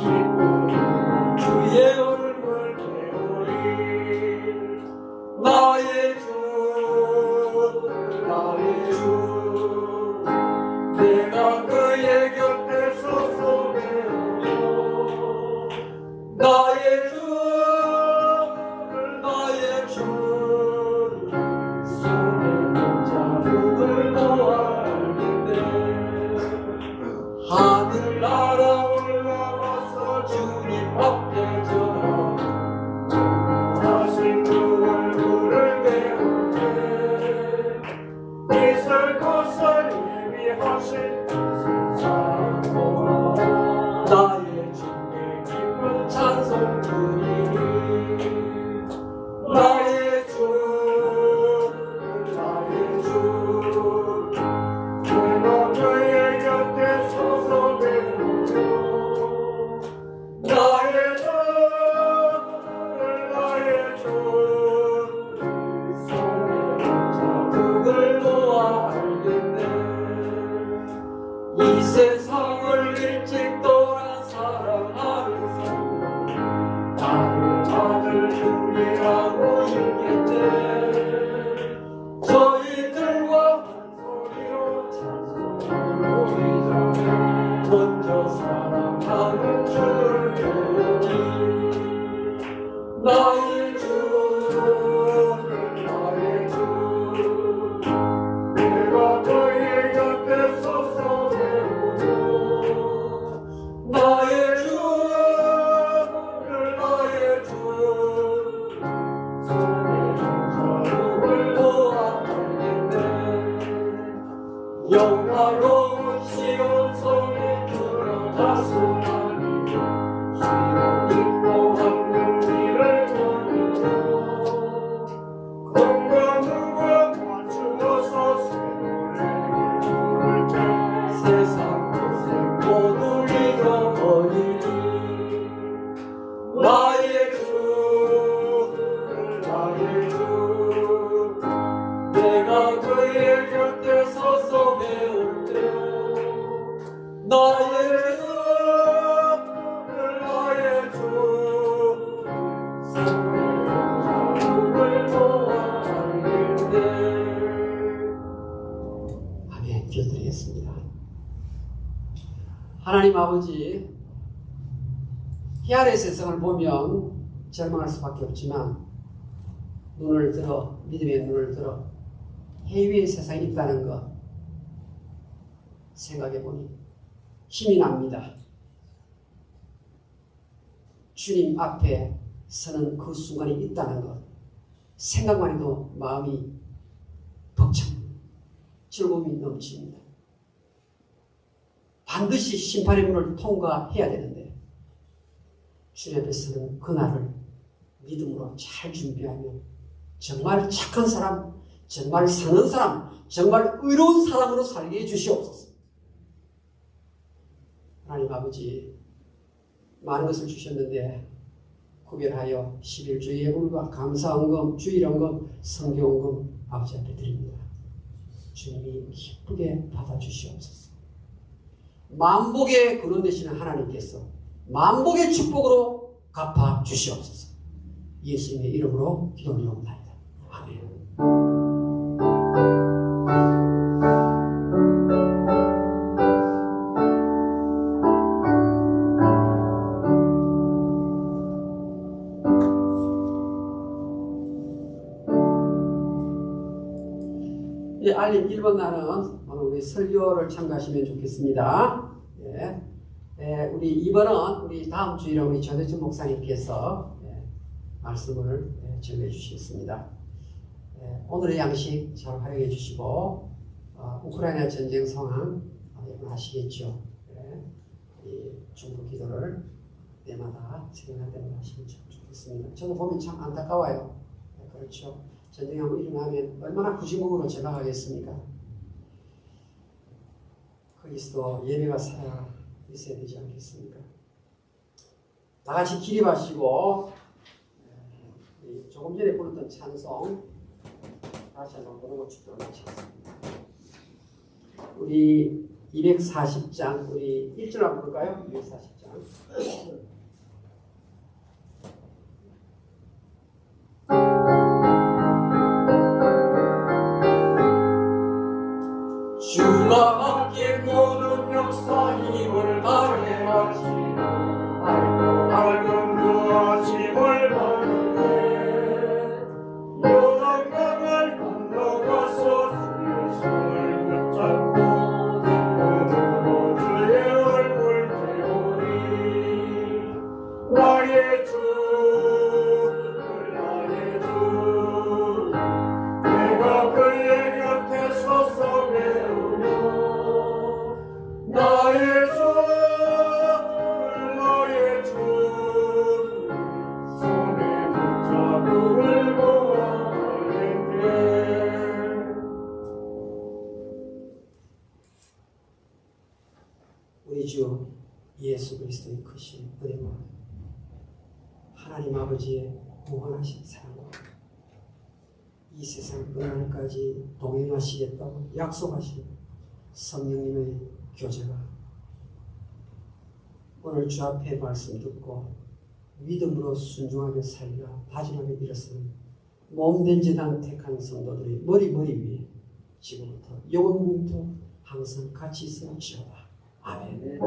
것을 준비하고 있겠네. 저희들과 한 소리로 찬송으로 먼저 사랑하는 주를 배우니 나의 주 나의 주 내가 너의 곁에 서서 배우며 나의 주 나의 주 손에 자루를 보았겠네. 영화로운 시온 성에 들어가서나니 시온 입고 황금 길을 걸으며 건강과 맞추어서 새 노래를 부를 때 세상 고생 모두 잊어버리니 나의 주 나의 주 내가 그의 곁에 서서 배울 때 나의 주 나의 주 손에 자루를 보았는데. 아멘. 기도드리겠습니다. 하나님 아버지, 이 아래 세상을 보면 절망할 수밖에 없지만 눈을 들어 믿음의 눈을 들어 해위의 세상에 있다는 것 생각해 보니 힘이 납니다. 주님 앞에 서는 그 순간이 있다는 것 생각만 해도 마음이 벅찹니다. 즐거움이 넘칩니다. 반드시 심판의 문을 통과해야 되는데 주님 앞에 서는 그날을 믿음으로 잘 준비하면 정말 착한 사람, 정말 사는 사람, 정말 의로운 사람으로 살게 해주시옵소서. 하나님 아버지, 많은 것을 주셨는데 구별하여 11주 예물과 감사헌금, 주일헌금, 성경헌금 아버지 앞에 드립니다. 주님이 기쁘게 받아주시옵소서. 만복의 근원 되시는 하나님께서 만복의 축복으로 갚아주시옵소서. 예수님의 이름으로 기도드리옵나이다. 아멘. 알림 1번 날은 오늘 우리 설교를 참가하시면 좋겠습니다. 우리 2번은 우리 다음 주일에 우리 전혜준 목사님께서 말씀을 전해 주시겠습니다. 오늘의 양식 잘 활용해 주시고 우크라이나 전쟁 상황 여러분 아시겠죠? 이 중보 기도를 때마다 생각할 때마다 하시면 참 좋겠습니다. 저도 보면 참 안타까워요. 그렇죠. 전쟁이 한번 일어나면 얼마나 구심공으로 전락하겠습니까? 그리스도 예배가 살아 있어야 되지 않겠습니까? 다 같이 기립하시고 조금 전에 부르던 찬송 다시 한번 부르고 축도를 마치겠습니다. 우리 240장 우리 1절 한번 볼까요? 240장 주가 함께 모든 역사 힘을 다해 마치고 밝은 그 아침을 보는데 요단강을 건너가서 주의 손을 붙잡고 눈으로 주의 얼굴 배우니 나의 주 나의 주 내가 그의 곁에 서서 나의 주 나의 주 손에 붙잡음을 보았는데 우리 주 예수 그리스도의 크신 은혜와 하나님 아버지의 무한하신 사랑과 이 세상 끝날까지 동행하시겠다고 약속하신 성령님의 교제가 오늘 주 앞에 말씀 듣고 믿음으로 순종하며 살리라 다짐하며 일었으는 몸된 제단 택한 성도들이 머리 위에 지금부터 영원부터 항상 같이 있을지어다. 아멘.